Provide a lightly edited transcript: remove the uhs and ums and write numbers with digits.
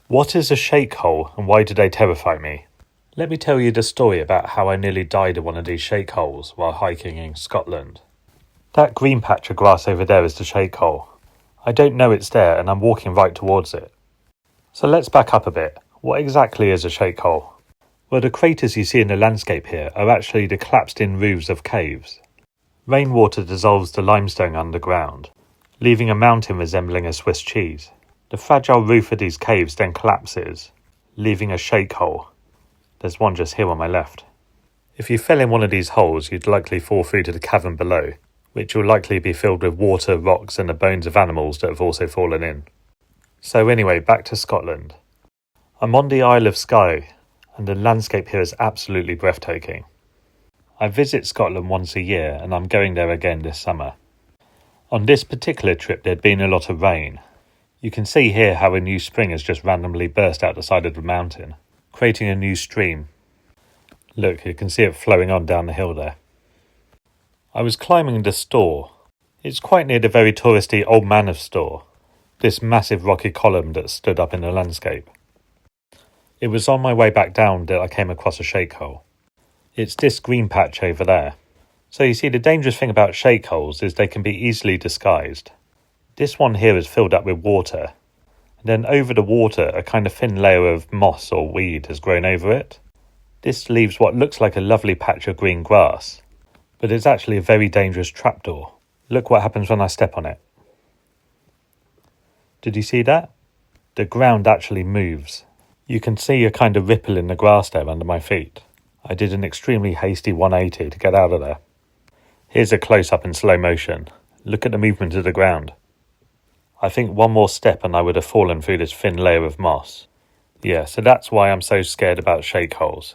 What is a shake hole and why do they terrify me? Let me tell you the story about how I nearly died in one of these shake holes while hiking in Scotland. That green patch of grass over there is the shake hole. I don't know it's there and I'm walking right towards it. So let's back up a bit. What exactly is a shake hole? Well, the craters you see in the landscape here are actually the collapsed-in roofs of caves. Rainwater dissolves the limestone underground, leaving a mountain resembling a Swiss cheese. The fragile roof of these caves then collapses, leaving a shake hole. There's one just here on my left. If you fell in one of these holes, you'd likely fall through to the cavern below, which will likely be filled with water, rocks and the bones of animals that have also fallen in. So anyway, back to Scotland. I'm on the Isle of Skye, and the landscape here is absolutely breathtaking. I visit Scotland once a year, and I'm going there again this summer. On this particular trip there'd been a lot of rain. You can see here how a new spring has just randomly burst out the side of the mountain, creating a new stream. Look, you can see it flowing on down the hill there. I was climbing the Store. It's quite near the very touristy Old Man of Store, this massive rocky column that stood up in the landscape. It was on my way back down that I came across a shake hole. It's this green patch over there. So you see, the dangerous thing about shake holes is they can be easily disguised. This one here is filled up with water, and then over the water a kind of thin layer of moss or weed has grown over it. This leaves what looks like a lovely patch of green grass, but it's actually a very dangerous trapdoor. Look what happens when I step on it. Did you see that? The ground actually moves. You can see a kind of ripple in the grass there under my feet. I did an extremely hasty 180 to get out of there. Here's a close-up in slow motion. Look at the movement of the ground. I think one more step and I would have fallen through this thin layer of moss. Yeah, so that's why I'm so scared about shake holes.